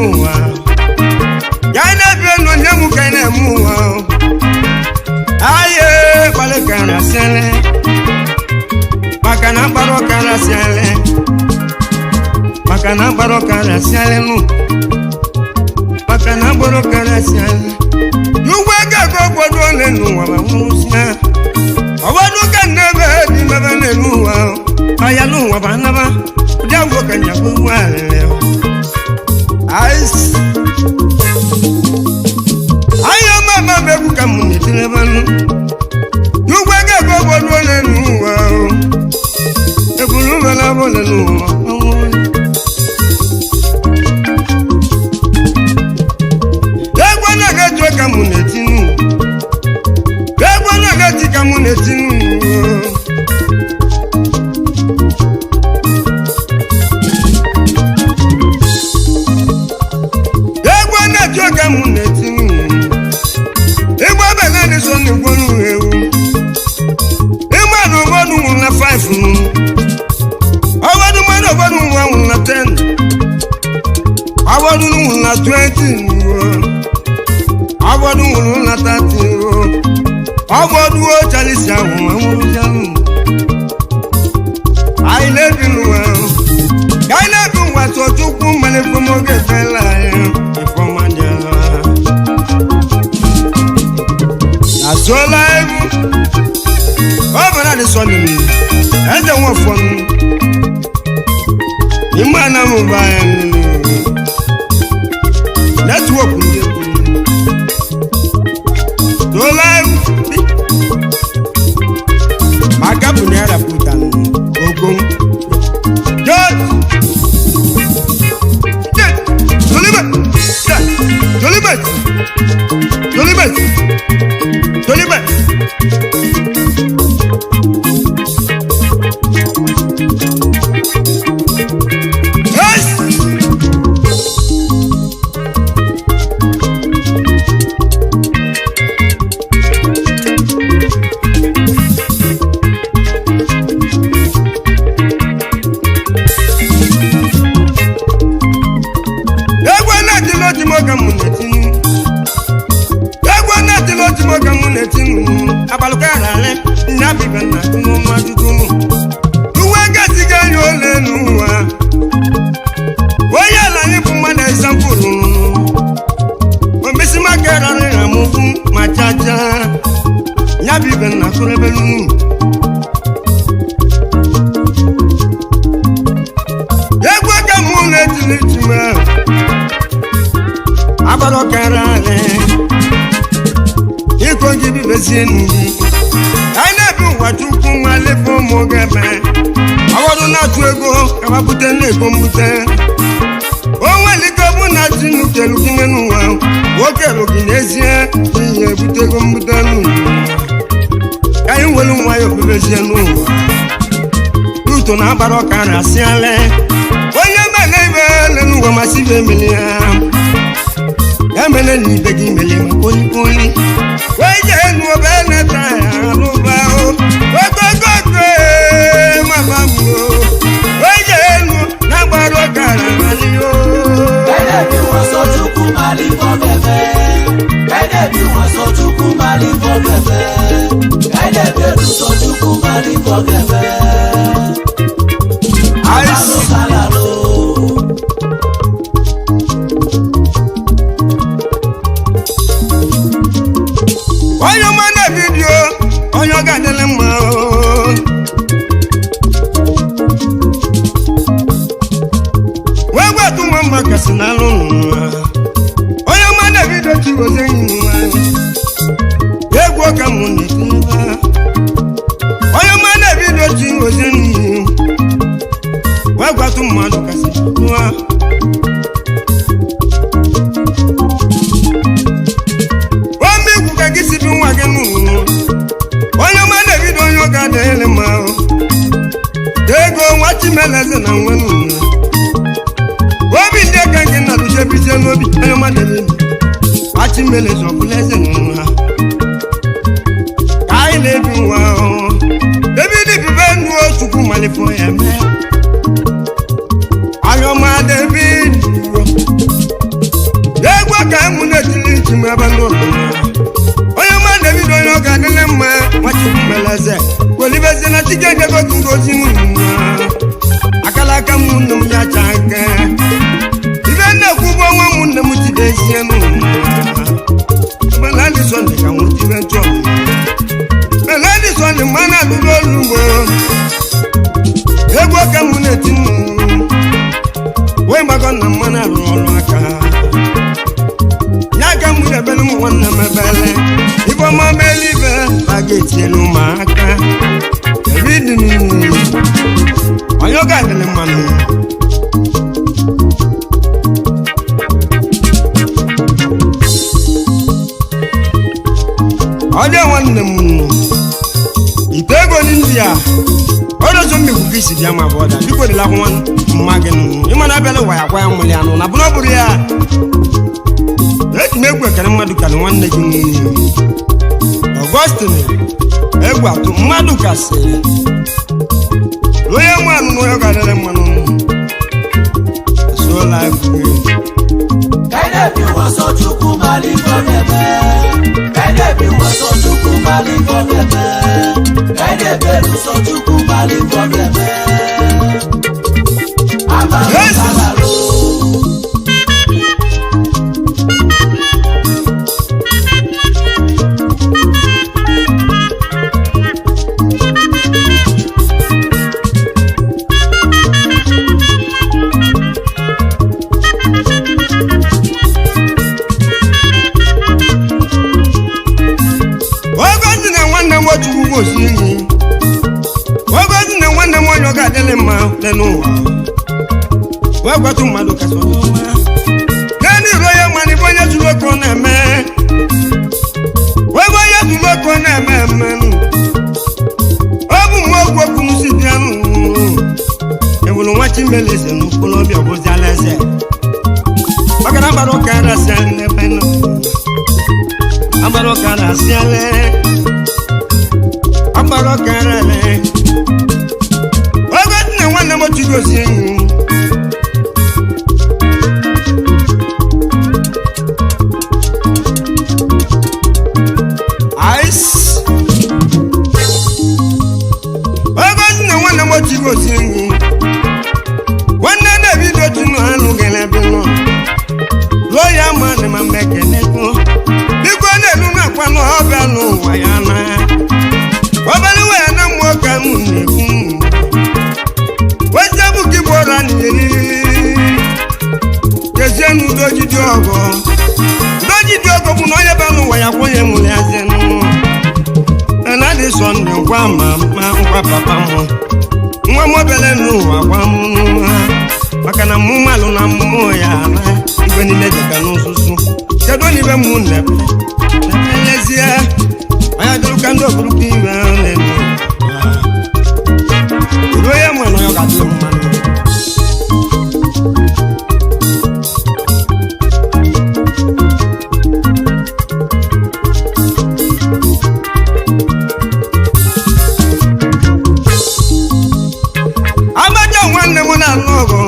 n'ụwa ya na-ebi no nyemu ka na-eme ụwa aye kwale ka na sele maka na gbaro ka na sele maka na gbaro ka na sele nu maka na gbaro ka na sele yuwe ga go gbodo le n'ụwa ma musia obodu ka nebe di mebe le n'ụwa aya n'ụwa ba naba jawo ka nyabu wale ice ayo mama beku kamune tilebanu yuwe ga go gbodo le n'ụwa ebulu bela bo le n'ụwa egwana ga jo kamune tinu egwana ga ti kamune tinu egwana jo kamune tinu egwa bela ni so ni gwonu ewu imanu gwonu na 5 nu awadu manu gwonu na 10 awadu na 20 awadu na 30 awadu o chalisi awon awon janu I love you wa so tukun male fomo ge fela ifoma jela na so live obara de so ni eje won fon ni mana mo ba network ni so live magabu ni ara putan ogun Jolimet yes abalukara le nabi bana tumo majugumu uwe gasiga yo le nuwa oya la ni fun mana example o mesi makara re amugun machacha nabi bana kurebelu egwe ka mu le tilitima abalukara le ikongi bi beseni aina bi watuku male fomo gebe awodu na tu ego kaba bute na ego mbute onwe liko bu na tinu kelu kinenu wa wokelu kinezie iye bute ego mbute nu kai welu nwa yo bebezie nu tuto na baro kara siale onye mele ibe lenu wa masibe milia emele ni begi mele makoli koli weje nu beneta aluba o gogogo mama mu weje nu na gbaro kara mali o kede bi won so tuku mali for bebe kede bi won so tuku mali for bebe kede bi won so tuku mali for bebe aiso salalo oyo mana video oyo gadele mo wewe tu mama kasinalo oyo mana video ti wo zeyin wa egwo ka mo ni tiba oyo mana video ti wo zeyin wewe tu mama kasinalo gisi bi nwa gị n'ụlọ onye ma na-ebido onye ọga dịrị ma ego nwa chimeleze na nwe n'ụlọ obi ndị aka gị na duchebizie n'obi onye ma na-ebido nwa chimeleze ọbụla eze n'ụlọ ha ka anyị na-ebi nwa ahụhụ ebido ibibe nuo chukwu malifo ya mee ayọma David m ebe ndị ụlọ onye ma David onye ọ ga-adịle mma nwachukwu meleze kwelibezi na chike ngegotu ngozi n'ụlọ akala aka m nne m ya cha nke ibe nnekwu bụ ọnwa m nne m tidezie n'ụlọ Melody Sunday ka nwotibe ntụ Melody Sunday mmanụ alụrụ olu ugbo egwu aka m na-eti nnụ wee gbago na mmanụ alụrụ ọrụ aka ya ka m na-ebele m nwanne m ebele ibe ọma mele ibe a ga-etinyelu ụmụaka ebidi onye ọ ga-adịle mmanụ ọ dị nwanne m ite ego n'India ọrọzọ mmegbu gị si bịa ma bụ ọda biko dịla nwa mma gị ịmana abịala ụwa ya gwa ya nwụrụ ya nụ na bụrụ ọbụrụ ya eji m egwu ekere mmadụ ka nwanne gị nwunye Augustine egwu atụ mmadụ kasịrị onye nwe anụ n'onye ga-adịrị mmanụ sola Kaidebi waso chukwu mali fọdebe Kaidebi waso chukwu mali fọdebe Kaidebi waso chukwu mali fọdebe Amaro salaro ogozi na nwanne m onye ọ ga-adịle mma n'ụwa wee gwatụ mmadụ kasị naanị iro ya mana ibe onye zuru oke ọ na-eme wee bụ onye zuru oke ọ na-eme eme ọ bụ mgbe okwu okwu m si bịa ewuru nwa Chimeleze n'okolobịa ọbụzi alaeze ọ gara agbara ụka arasịa n'ebe nọ agbara ụka arasịala agbara karale ogozi na nwanne m otu gosi enyi ogozi na nwanne m otu gosi enyi nwanne na-ebido otu nụ anụ ga-elebe nọ lụọ ya ma dị ma mmekenego biko na-elu na-akwa n'ọbịa n'ụwa ya na obere wee na mmụọ ka m na-ekwu weze bụ gị gbora n'eri kezie n'udo jidi ọgọ bụ na onye bara ụwa ya kwenye mụrụ ya zenụ Melody Sunday ngwa ma ngwa papa m nwa m obere n'ụwa gwa m maka na mụ malụ na mmụọ ya na igwe niile dịka n'ụsụsụ kedu n'ibe m na-elezie anya dịrụ ka ndị obodo ibe na-eme ruo ya mụ na ya ga-adịrị mmanụ Abacha nwanne m na-alụ ọgụ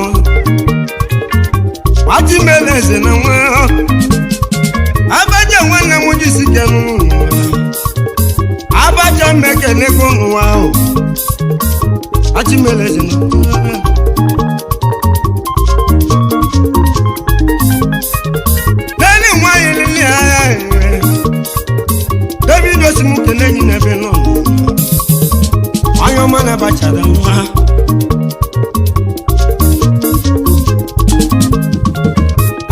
Chimeleze na nwa Abacha nwanne m jisi kenụ Abacha mmekene go n'ụwa ahụ Chimeleze na Leni nwanyị lili agha David osimukene enyi n'ebe nọ onye ọma na Abacha da nwa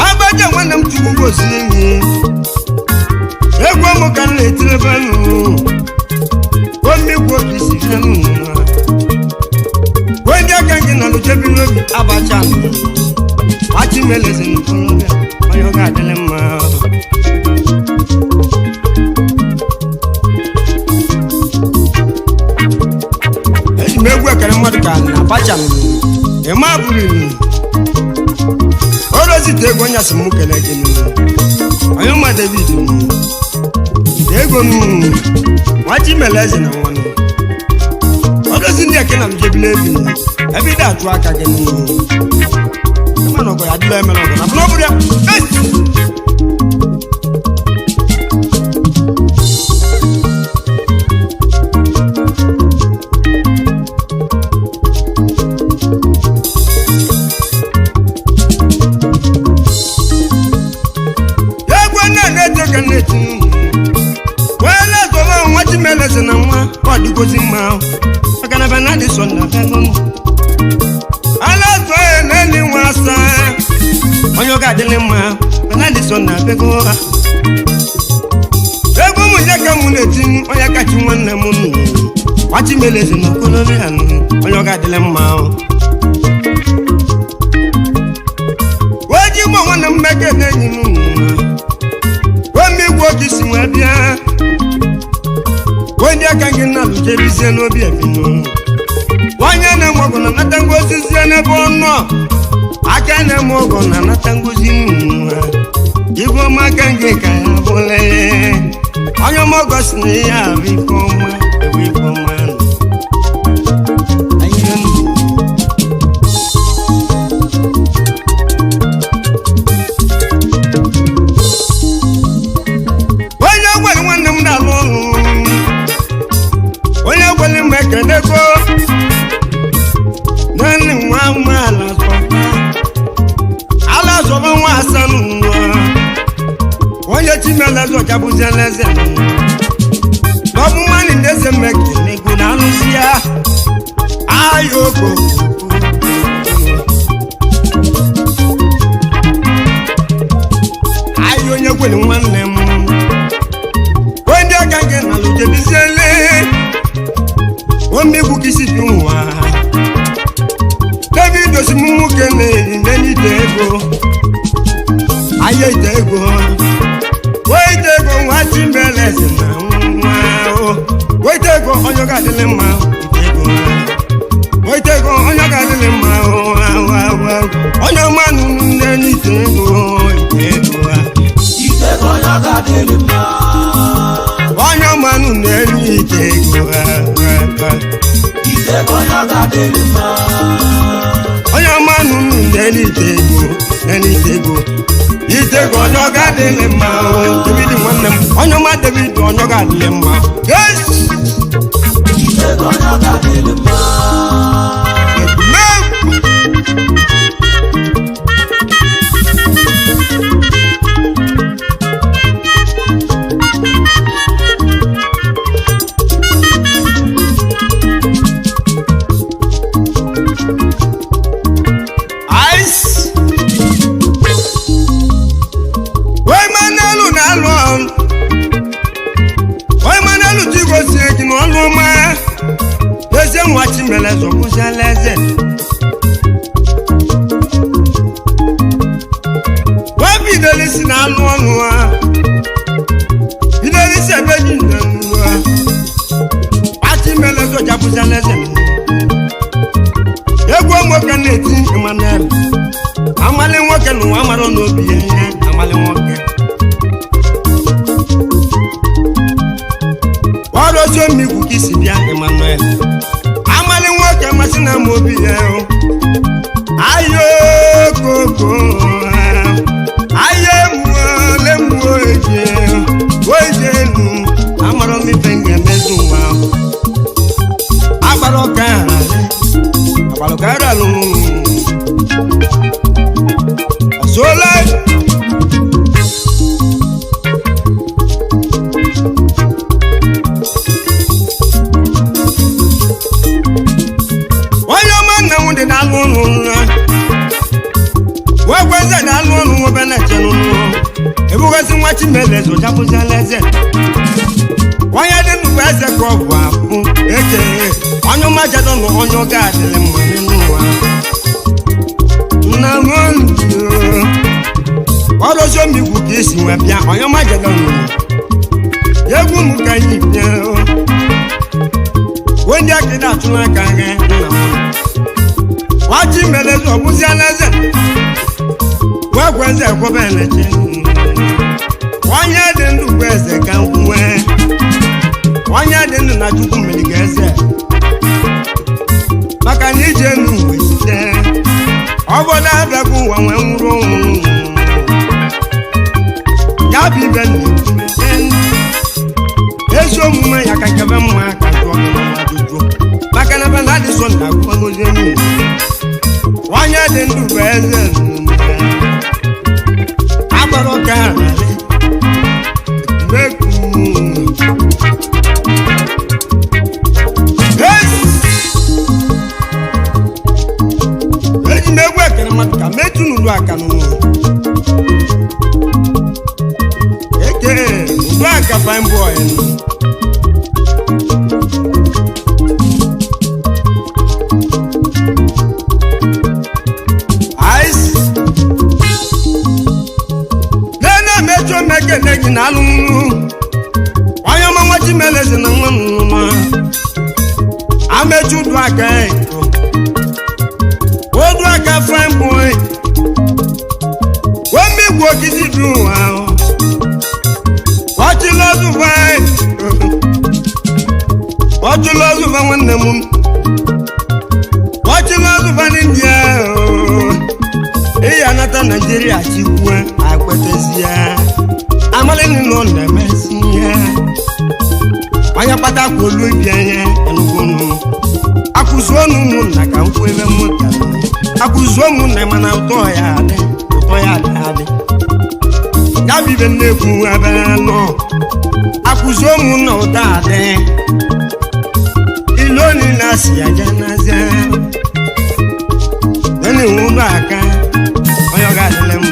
Abacha nwanne m chukwu gosi enyi egwu ọmụ ka m na-etiri ebe nụ omigwe obi si bịa n'ụwa onye aka gị na luchebi n'obi Abacha nụ Chimeleze n'okorobịa onye ọ ga-adịrị mma eji m egwu ekere mmadụ ka na Abacha nụ ịma bụrụ orozite ego nyasị m kele gị onye ọma David ego Chimeleze na nwa odozi ndị eke na m jebile ebi ebe ị da-atụ aka gị mana ọgọ ya dịla emere ọgọ na bụrụ ọbụrụ ya ga-adịlị mma mana dị so na bego ebe ụmụ ya ka mụ na-eti onye kachi nwanne m nụ gbachi melezi na okolobịa onye ọ ga-adịlị mma oji mụ nwanne m mmeke na-enyi m omigwe oge isi wee bịa onye aka gị na-alụjebizie n'obi ebinu onye na-eme ọgụ na nata ngozi zie n'ebe ọnụ aka na-eme ọgụ na nata ngozi ibu ọma aka gị ka ya bụla onye ọmọgọ si na ihe abụ ife ọma ebe ife ọma onye gwere nwanne m na-alụ ọrụ onye gwere m ekelego naanị nwa amaala ala zọba nwa asanụ nwa onye chimeleze ọchabụzi eleze n'ọbụ mmanụ na-eze mmekelego na alụzi ya ahịa oko ahịa onye gwere nwanne m onye aka gị na alụjebiziele omegwu kisi dị nwa David osimu nwoke na-enye ite ego ahịa ite ego weite ego nwa chimeleze na nwa weite ego onye ga-adịlị mma weite ego onye ga-adịlị mma onye ọmanụ na-enye ite ego onye ọmanụ na-enye ite ego onye ọmanụ na-enye ite ego ite ego onye ọ ga-adịlị mma David nwanne m onye ọma David onye ọ ga-adịlị mma nwa chimeleze ọkwụziela eze webidolisi na alụ ọnụ ha bidolisi ebe ji nne nnu ha achimeleze ọjapụziela eze egwu nwoke na-eti Emmanuel amali nwoke na ụwa mara n'obi ya ihe amali nwoke ọrụ ozi omigwu ka isi bịa Emmanuel amali nwoke masị na m obi ya ayo koko ayo mụọle mụọ oje elu amara m ife ga-emezu ụwa agbara ọka alụ asola dị n'alụ ọnụ wegweze n'alụ ọnụ nwobe na-eche n'ụlọ ebugozi nwa chimeleze ụjapụziela eze onye dị nnukwu eze ka ọ bụ apụ ekeghe onye ọmajedọ na onye ọ ga-adịrị mma n'elu ụwa nna m ọrụzi omigwu ka esi wee bịa onye ọmajedọ nụrụ egwu m ka anyị bịa onye akịda atụla aka ghe nna m wachi meleze ọbụziela eze wegweze ekwebe eleche onye dị ndụ bụ eze ka nkwuwe onye dị ndụ na Chukwu mmiri ga eze maka na ije enu mgbe site obodo abịakwa ụwa nwee nwụrụ ọnwụ ya bụ ibe ezi omume ya ka kebe mma ka jụọ ajụjụ maka na bana dị so na agụgozi enu onye dị ndụ bụ eze agbara ọka eji m egwu ekere mmadụ ka metụ n'ụlọ aka n'ụlọ Black a fine boy. Ice. Then I met you make a leg in Alum. Why am I watching Meles in the one? I met you black guy. What black a fine boy? What me work is it do? What you love to find? What you love to find when the moon? What you love to find in India? Hey, another Nigeria, she went. I quit this year. I'm a little on the mess. I am but I could look and go. I could so moon like I'm with a motor. I could so moon, I'm an autoyard. Now even if you ever know, I could so moon no that. Il only last year, Janazan. Then you won't back. I got the lemon.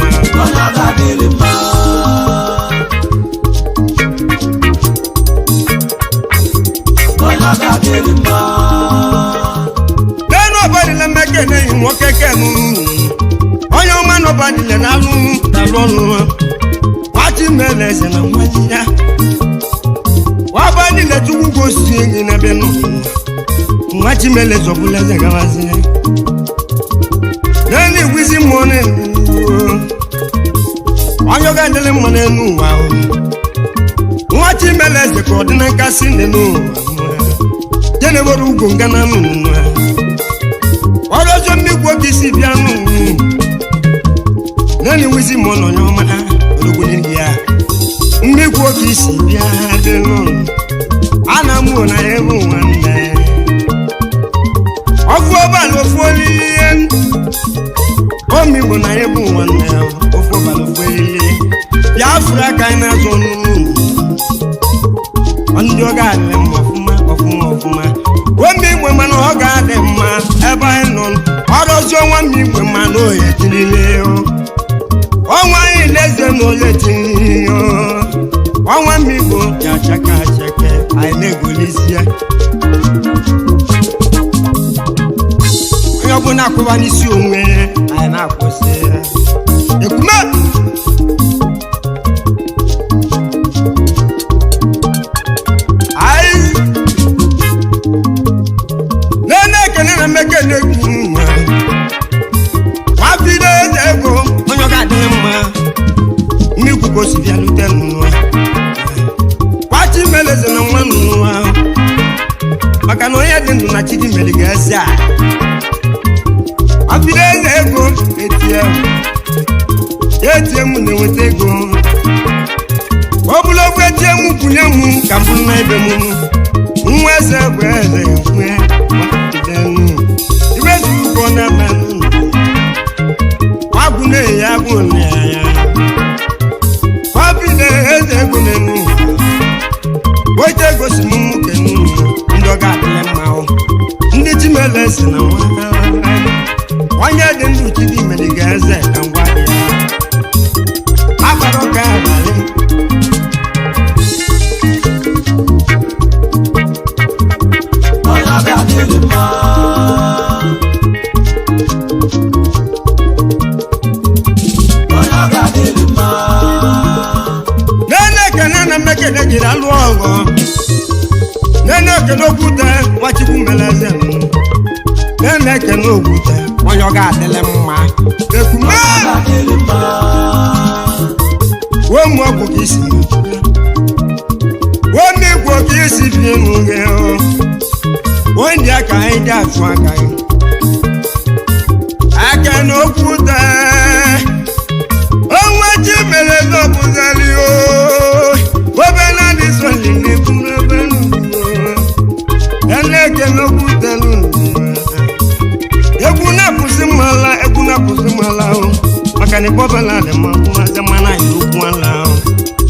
Then nobody let me get in what I can. Oh, your man, nobody let alone. Watching Meles and I'm with you. Why body let you go sing in a beno? Watching Meles of Bulazagavazia. Then it was in morning. Why you got the lemon? Watching Meles the coordinate casino. Never go Ghana. What does your big work is if you know? Then you will see more on your man. Make work is if you had alone. And I'm one I ever one day. Of what of William? Oh, me when I ever one now. Of what of William? Yafra kind of on. On your garden of my. When me women all got them, ever known. How does your one me when man know it? Oh, why less than no letting you? Oh, one me go, check. I never listen. You're going to go on this young man. I know what's there. You come up. Make a new happy days ago when you got them. You could go see the Luton. Watching Meles and one. Macanoia didn't do not cheat in Meligasa. Happy days ago, 8 years when they would take go. Popular with them, Punamu, Campuna, who was a brother. What you can believe? Then I can know good when you got the lemma. One more book is one more book is if you know. One day I can't get one guy. I can know good. Oh, what you believe? No, what I this one in the no good Eguna pusimala makane bobala de mama zamana yukwana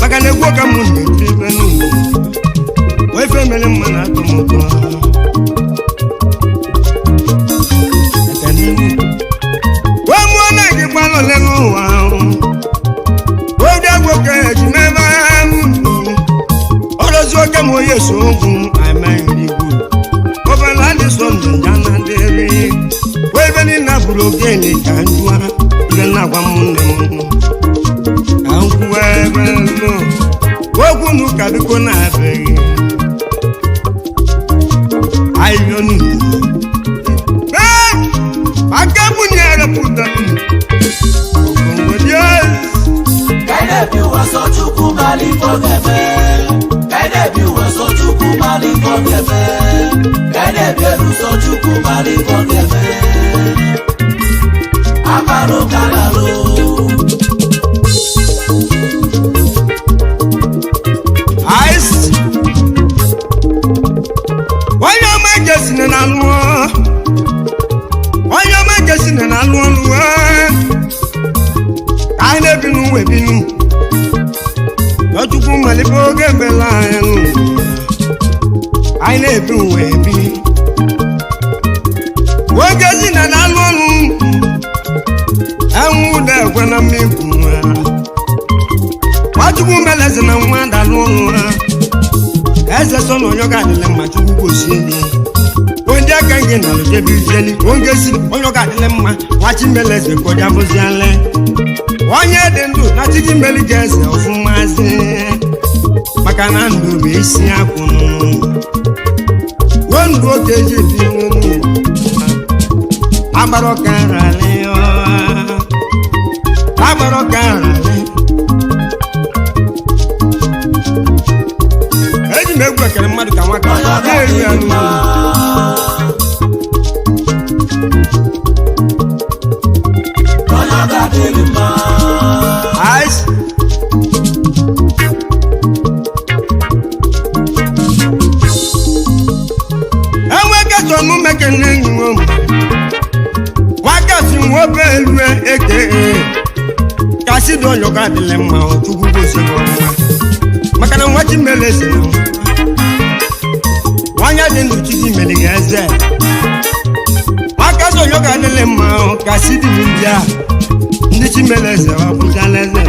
makane boka munde tribenu we femele mana to moto atani wa mona ke palo lenu wa o da boka jimema so ogun amaghị igwu ọbala dị sọnde ya na dịrị webe ni na bụrụ ogene ka njụa ibe na-agwa ụmụnne m ka nkwuwa ebe nọ okwu n'ụka biko na-abịaghị ayọnụ aka bunyere pụta okongodie Kaidebi waso chukwu mali fogebe Kaidebi waso chukwu mali fogebe Kaidebi eruso chukwu mali fogebe Akaro kalalo ice onye ọma jesine na lụọ onye ọma jesine na lụọ lụọ anyị na-ebi n'ụwa ebinu Chukwu malife oge ebela anyị na-ebi ụwa ebi oge zina na alụ ọrụ enwe ụda ekwe na mmekwu Chukwu melezi na nwa dalụ ọrụ ha eze so na onye ga-adịle mma Chukwu gosi ndị onye aka gị na alụjebi izeli onye si onye ga-adịle mma nwachi meleze koja bụziale onye dị ndụ na chigi mmeli ga-eze ọfụmazi maka na ndụ bụ isi akwụ ruo ndụ oke eji ebi n'ụlọ agbara ọka nrali agbara ọka nrali eji m egwu ekere mmadụ ka nwaka na-eri ya n'ụlọ Ice. Enweke so mu meke nenyu mo. Wakasi wo belue eke. Kasi do yoga dile ma o Chukwu go se mo ma. Maka na wachi melese no. Wanya de ndu chigi meligeze. Wakaso yoga dile ma o kasi di mbia. Ndị chimeleze wapụtaleze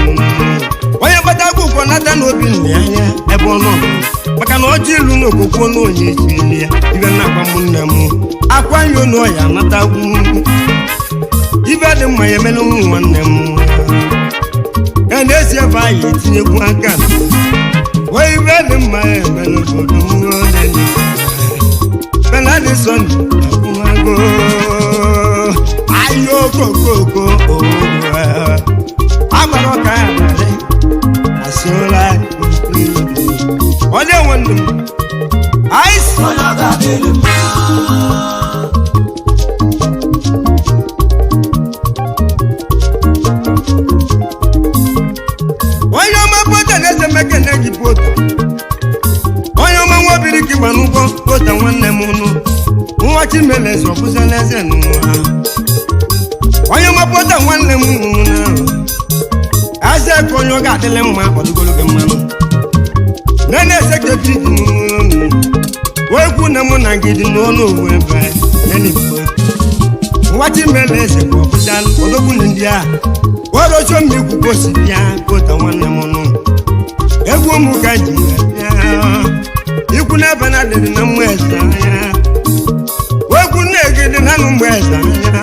onye gbatakwụ ụkwọ nata n'obi nna anya ebe ọ nọ maka na ọjị ilu n'okokwo n'onye chili ya ibe na-agwa ụmụnne m akwa nyo n'ọya natagwu ibe dị mma ya emela ụmụ nwanne m ya na-esi ebe anyị etinyekwu aka wee ibe dị mma ya emela obodo mmụọdị benadị sọnde akwụwago ayo kokoko agbara ọka ya narị asịola onye nwanne m ice onye ọma pota na-eze meke na-eji pota onye ọma nwa obiri ka ịgba n'ụgwọ pota nwanne m nụ nwa chimeleze ọbụzala eze n'ụwa onye mapụta nwanne m eze ka onye ọ ga-adịle mma ọdụgolo gị mmanụ nene eze kebi wekwu na mụ na gị dị n'ọnụ owu ebe nenigbo nwachi mele eze ka ọbụchalụ odogwu na ndị a orocho mmikwu gosi bịa kota nwanne m nụ egwu ụmụ ka ji bịa ikwu n'ebe na dịrị na mmụ eze anya wekwu na-egide na nụ mgbe eze anya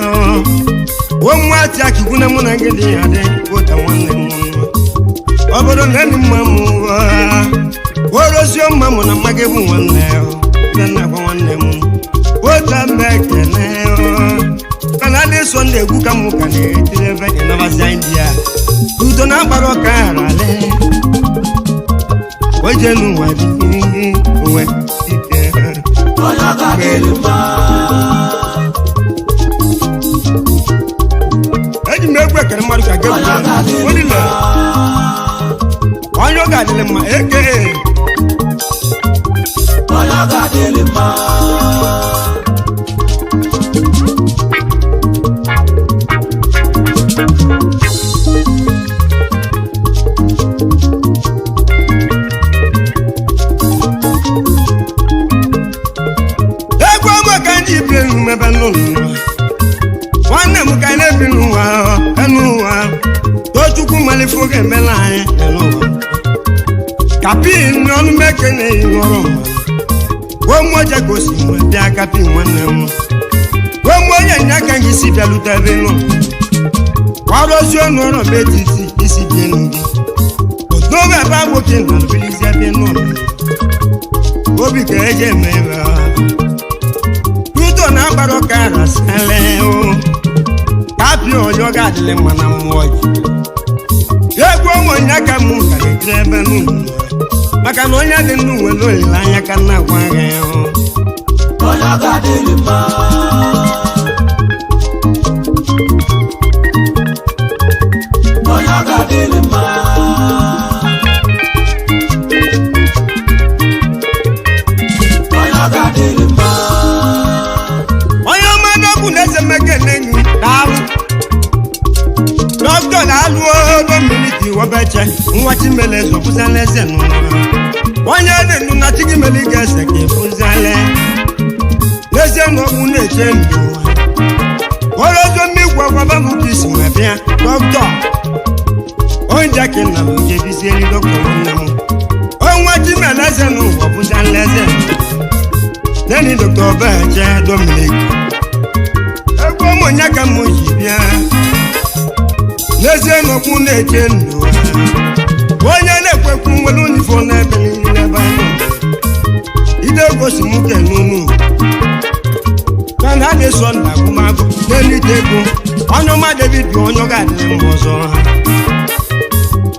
Omwati akikuna muna ngedi ade kota nwanne m obodo nani mamu orosio mamu na magebu nwanne na kwa nwanne m kota mbekene kana de sonde egwu ka mu kana televe na baza India udo na baro karale ojenu wadi we oya ga kelima megwe kere mmadụ ka gị onile onye ọ ga-adịle mma eke onye ọ ga-adịle mma egwu ọmụ ka ndị ibi mebe n'ụlọ nwanne m ka na-ebi n'ụwa n'ụwa Chukwu malifo ga-emela anyị n'ụwa kapin n'ọnụ meke na-eyi n'ọrụ Womoja gosi mwebia kapi mwanemu Womoja nyaka ngisi vya lutabeno Warosyo nwano betiti isi jenugi Otobe bago kena lubilizia beno Obi keje meba Tuto na baroka rasale o Kapi oyoga dile mana mwoji Yegwo mwanyaka muka kekrebe nunu Maka nonya de nuwe loli lanya kana kwage o Oyoga dile ma Oyoga dile ma Oyoga dile ma Oyo madoku nese meke nenyu Dalu Doctor Dalu Dominiki wabeche Mwachi melezo kuzaleze nuna Wanya de nuna chigi meligese kifuzale Nese nwaku neche nduwa Orozo migwa kwa bangu kisi mwebia Doctor Onja kena mje biseli doctor wanamu Onwachi meleze nuwa kuzaleze Neni Doctor Beche Dominiki Egwo monyaka mojibia Neze nwaku neche nduwa Wanya nekwe kumwelu nifona beni nebano Ide gosi muke nunu Kana de sonda kumago Neni teko Ono ma David onyo gadele mbozo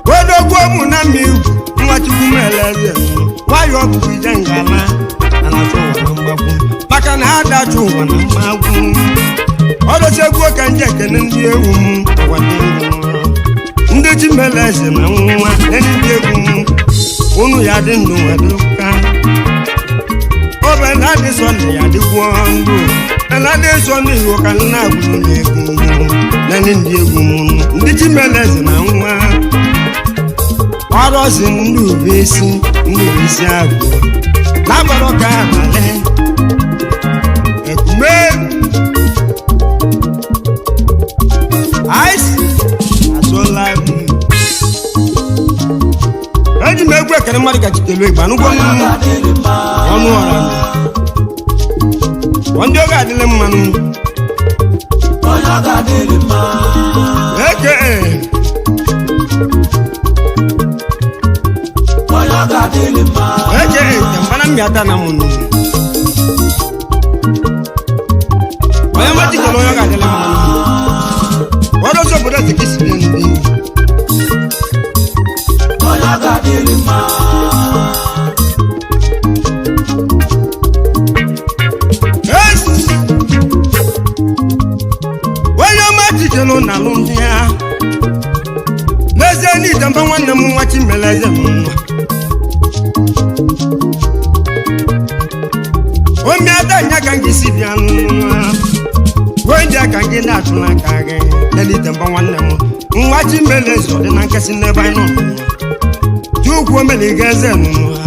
Wodo kwa muna miu Mwati kumeleze Wayo kukuja ngala Anatoa na mbagu Maka na hada chuwa na mbagu Odo segwa kanjeke nendi ewu Wadingu Ndi chimeleze na nwa Nendi ewu Unu ya dindu waduka Obe na di sonde ya di kwandu Na di sonde yoka na gulu negu Nendi ewu Ndi chimeleze na nwa Orosi ndu besi agu Na baroka hale Ekume Ice Asola Eji megwe kere mari ka chitelu igba nu gwo onu ora Wonjo ga dile mmanu Oyoga dile ma Eke Oyoga dile ma Eke tambana miata na munu Oya mati ko oyoga dile mmanu Wado so boda tikisi ni Oyoga dile ma Yes Oya mati ko na lundia Leze ni tamba wana mu wachi meleze mu Omi ada nyaka ngisi bianu Wenja kangi na tuna kage Leli tamba wana mu Wachi meleze odi na nkasi neba ino Chukwu meligeze nu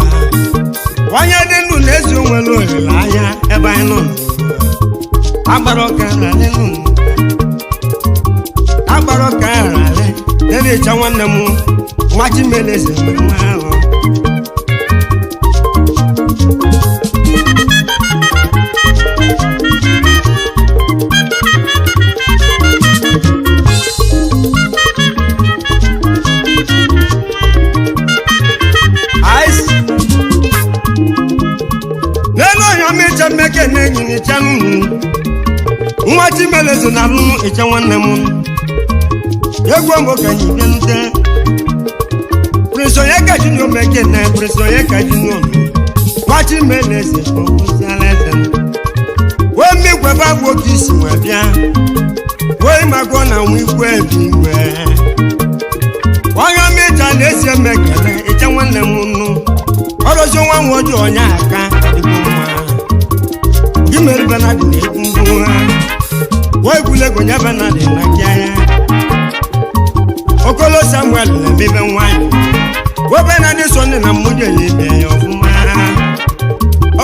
Wanya dinu nezi onwelo elaya eba ino Agbaroka rale nu Agbaroka rale Leli cha wana mu Wachi meleze mwa Meke nenyi chanu Mwati melezo na lunu echa wane mu Yegwa mboka nyibenute Preso yeka junior meke ne Preso yeka junior Mwati meleze Kusaleze Wemi kwe bago kisi mwabia Wei magona mwikwe biwe Wanya mecha nese meke ne echa wane munu Orozo wangojo onyaka Adikuma Gimeri banadi ne kumbuwa Woi kule gonya banadi na kaya Okolo Samuel na bebe nwanyị Wobe na di sonne na mmoja lebe ya ofuma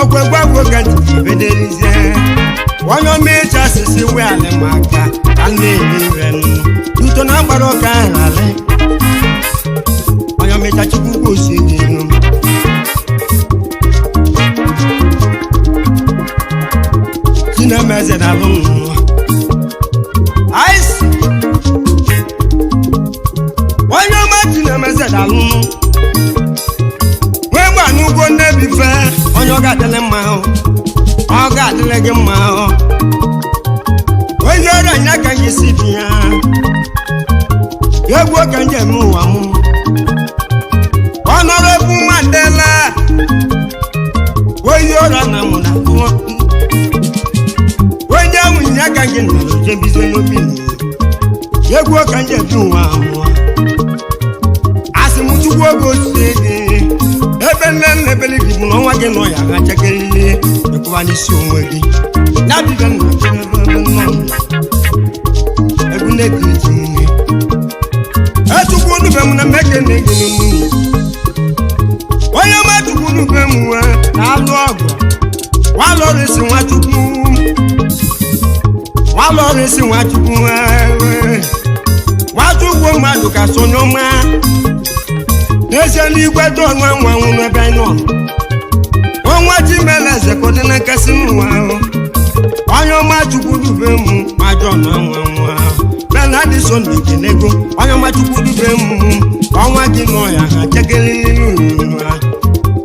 Okwe gwagwo ganti bedelize Wanyo mecha sisi we ale maka Ane iliren Tuto na baroka ale Wanyo mecha chikuku sigino ga-adịlị mma ọ ga-adịlị gị mma onye ọrụ anya ka gị si bi ya egwu ka nje eme ụwa m Honorable Mandela onye ọrụ na mụ na onye ahụ nya ka gị nọrọ jebize n'obi egwu ka nje bi ụwa mụọ asị m chukwu oge osisi ebe nne ebele gị bụ n'ọnwa gị nọ ya ha chekerele ekwuba n'isi onwe gị ya bibe nna gị nọ egwu na-ekiriti nne echukwu nube m na mmeke na-ege n'onu onye ọma chukwu nube m na-alụ ọgụ walọrịsị nwachukwu nwachukwu mmadụ ka sonye ọma n'ezie n'igwe dị ọnụ anwanwụ n'ebe anyị nọ ọnwa Chimeleze ka ọ dị na nkasị n'ụwa onye ọma chukwu dube m majọ ọnụ anwanwụ bena Adison na-ekenego onye ọma chukwu dube m ọnwa gị nọ ya ha chekelele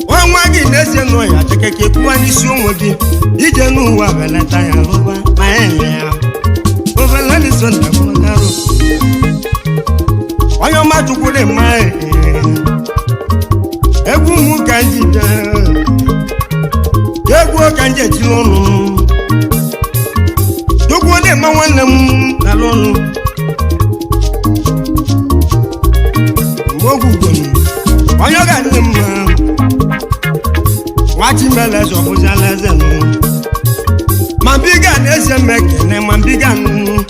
ọnwa gị n'ezie nọ ya chekeke ekwuwa n'isi onwe gị ije n'ụwa belata ya lụba ma ya ele ya Ovel Adison na-akwụnagaro onye ọma chukwu dị mma egwu m ka nji egwu ka nji etiri ọnụ chukwu dị mma nwanne m n'ala ọnụ mgbe ogwugwonu onye ọ ga-adị mma nwa Chimeleze ọbụziala eze nụ ma mbiga na-eze m ekene ma mbiga nụ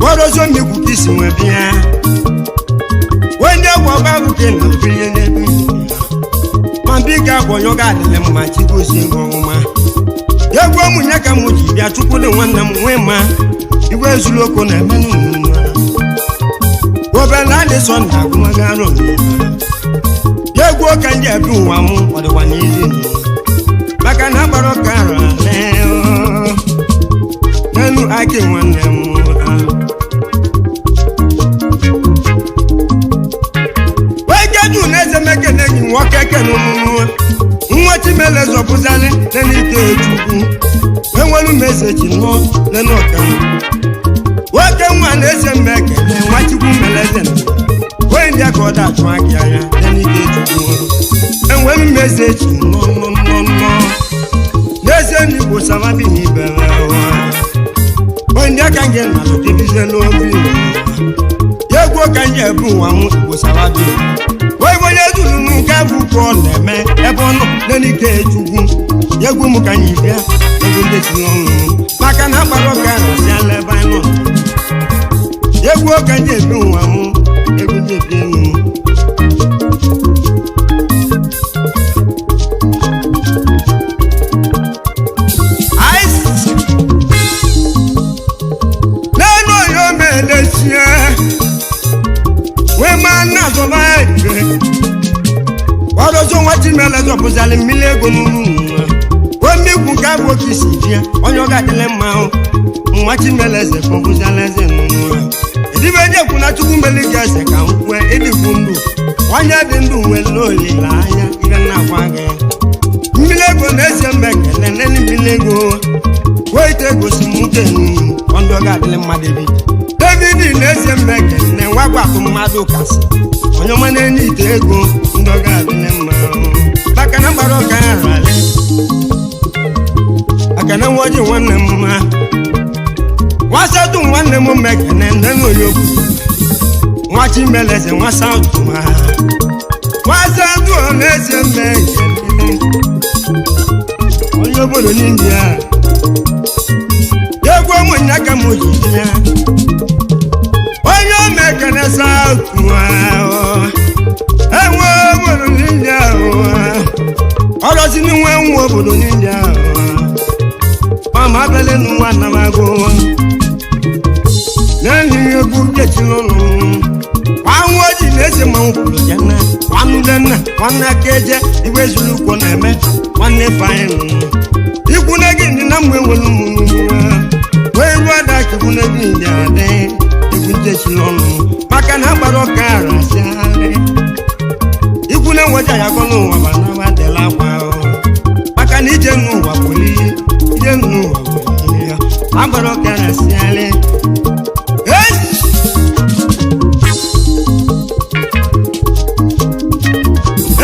worozo mmikwu ka isi nwe bịa onye egwu ọba bụ ka na bilie n'ebe ma mbiga bụ onye ọ ga-adịle mma chigozie ego ọma egwu ụmụnye ka m ji bịa chukwu dị nwanne m nwee ma igwe ezulu oko na-eme n'ụmụnne Ovel Adison na-agụmagaro egwu ka ndị ebe ụwa m ọ dịkwa n'izi maka na agbara ọka arụ n'elu aki nwanne m wejeju na-eze mekene gị nwoke kene ụmụnwa nwa Chimeleze ọbụzalị n'ike chukwu enwelu m eze ji nọ n'ọka nwoke nwa na-eze mmekene nwa Chimeleze onye ndị aka ọ da-achụ aka ya n'ike chukwu enwelu m eze ji nọ n'ezie n'igbo samabi n'ibere onye ndị aka nge na jebize n'obi egwu ka nje ebu ụwa m igbo samabi onye zuru m nke bụ ka ọ na-eme ebe ọ nọ n'ike chukwu egwu m ka anyị bịa egwu ndị si n'ọnụ maka na agbara ọka arụziala ebe anyị nọ egwu ka nje ebu ụwa m egwu ndị ebi enu n'elu onye omeelesie wee maa nna azọba ege ọrụzọ nwa Chimeleze ọbụzalị mmiri ego n'uru omigwu nke abụ oke isi bịa onye ọ ga-adịle mma nwa Chimeleze ka ọbụzala eze n'ụwa edibe ndị ekwu na chukwu meli gị eze ka nkwe ịdịkwu ndụ onye dị ndụ nwere n'olileanya ihe na-agwa gị mmiri ego na-eze mba ekele nene mmiri ego wee ite egosi m nke ndị ọ ga-adịle mmadụ David na-eze mba ekele nwa gwakụ mmadụ kasị onye ọma na-enye ite ego ndị ọ ga-adịle mma maka na mgbara ọka ya rale aka na nwa ji nwanne m mma nwasatụ nwanne m mekene nne oyokwu nwa Chimeleze nwasatụ nwasatụ na-eze mmekene onye obodo n'India egwu ụmụnne ka m ji ya onye omekene satụ enwe obodo n'India ọrọzi n'inwe nwa obodo n'India mama abele n'ụwa namago n'enyi egwu kechiri ọnụ nwa oji na-ese ma nkwuru jana nwanne nna nwanne aka eje igwe zuru ukwo na-eme nwanne faịnụ ikwu na gị ndị na mgbe nwere ụmụnụ wee ruo ada chukwu na gị ndị adị egwu kechiri ọnụ maka na agbara ọka arasịarị ikwu na nweja ya gọ n'ụwa ma na adịla akwa maka na ije agbara ọkara siale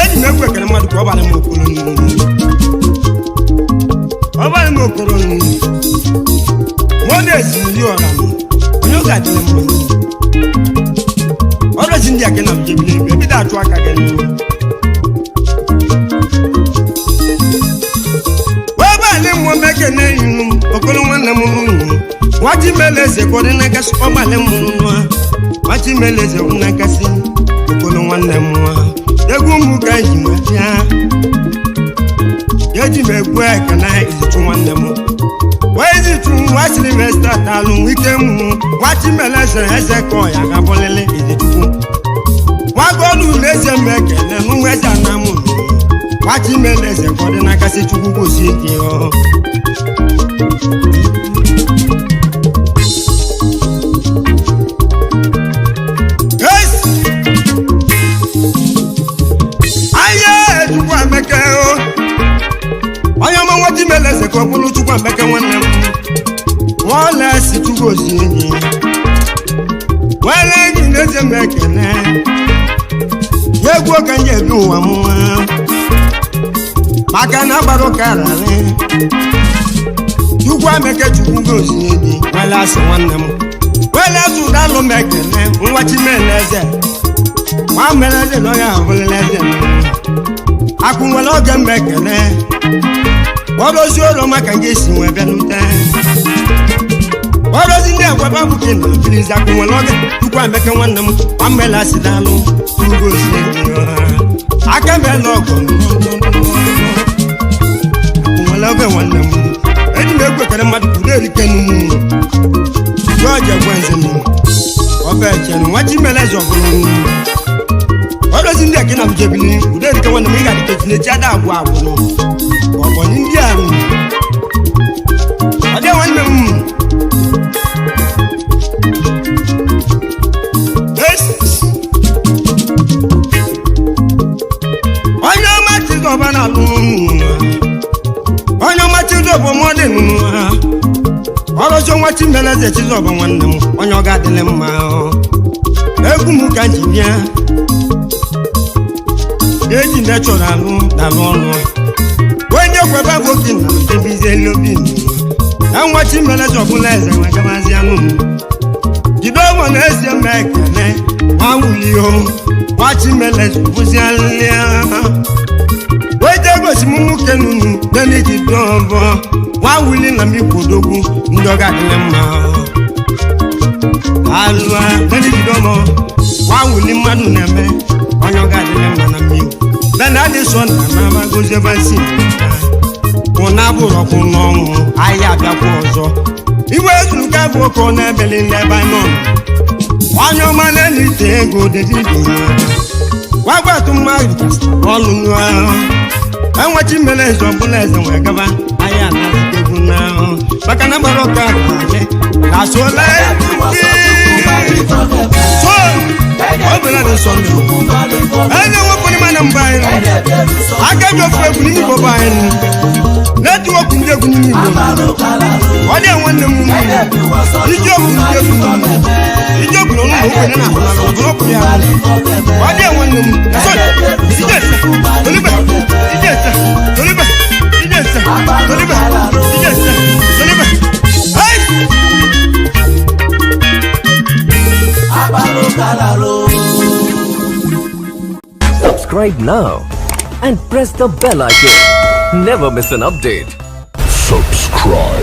eji m egwu ekele mmadụ ka ọ bara m okoro n'ihu ọ bara m okoro n'ihu nwoke esi nri ọra m onye ọ ga-adịle mma ọrụzi ndị ake na mjebili ebe ebido achụ aka gị n'ihu webali mmụọ mekene inu okoro nwanne m nnu nwachi meleze kọrị n'akasị ọgbalị mụrụ nwa nwachi meleze kwụ n'akasị okoro nwanne m nwa egwu mụ ka eji nwebịa eji m egwu ekene izichu nwanne m wee izichu nwa silivesta talụ ike mmụ nwachi meleze eze kọ ya gabọlele izichukwu nwagolu na-eze m ekele n'ụwa eze anamụ nwachi meleze kọrị n'akasị chukwu gosi ike ọ onye ọma nwa Chimeleze ka ọ bụrụ Chukwuemeka nwanne m nwale si Chukwuozi enyi nwere enyi na-eze m ekene ya egwu ka nye ebi ụwa m maka na agbara ụka rarị Chukwuemeka Chukwuozi enyi nwere asị nwanne m nwere asị ụdalụ m ekene nwa Chimeleze nwa Meleze na onye ahụbụlele eze akụ nwere oge m ekene ọrụzi ụlọ maka nke esi nwee bịa n'ute ọrụzi ndị agwaba bụ ke na bilizi akụ nwere oge Chukwuemeka nwanne m nwamela si dalụ Chukwuozi aka mela ọgọ akụ nwere oge nwanne m eji m egwu ekere mmadụ kwuru erike n'ụmụ George Egwenze m ọba echere nwa Chimeleze ọbụrụ ọrụzi ndị ake na mjebili udo erike nwanne m ị ga-adịka etinechi ada agwụ agwụ ọbọnyị ndị ahụ ọ dị nwanne m onye ọma chizọba na-alụ onye ọma chizọba mọdị nụnụ ọrụzi nwa Chimeleze chizọba nwanne m onye ọ ga-adịle mma egwu m ka nji bịa eji ndị chọrọ alụ dalụ ọnụ onye kwebe boki na ebizie lobi na nwa Chimeleze ọbụla eze nwegamazi anụ m jide ọnwa na ezi eme ekele nwa wulio nwa Chimeleze bụzi alịa weje gosi m nwoke nunu denijide ọbọ nwa wuli na mikwodogwu ndị ọ ga-adịle mma alụa denijide ọbọ nwa wuli mmadụ na-eme onye ọ ga-adịle mma na mmiri bena adịsọ na nama goziebasi ụna bụrụ ọkụ n'ọnwụ ahịa abịakwa ọzọ iwe ezuru ka bụ oke ọ na-ebeli Lebanon onye ọma na-elite ego dedido gwagwatụ mmadụ ọlụlụ ahụ enwe Chimeleze ọbụla eze nwee gaba ahịa anazite egwu n'ahụ maka na gbara ọka ale na sola obìnrin ní sọ́ndé ẹni wọ́n fún ní ma na mbà yẹn akẹ́jọ́ fún ẹkùn ní ìbò bá yẹn nẹ́tíwọ́kù ní ẹkùn ní ìbò wọ́n dẹ̀ wọ́n ní mú mi ìjọ́ òkú ní ẹkùn ní ìjọ́ òkú ní òkú ní àfọlá òkú ní òkú ní àfọlá wọ́n dẹ̀ wọ́n ní mú sọ́ndé ìjẹ́ ìsẹ́ tolíbẹ̀ ìjẹ́ ìsẹ́ tolíbẹ̀ ìjẹ́ ìsẹ́ tolíbẹ̀ ìjẹ́ ìsẹ́ tolíbẹ̀. Subscribe now and press the bell icon. Never miss an update. Subscribe.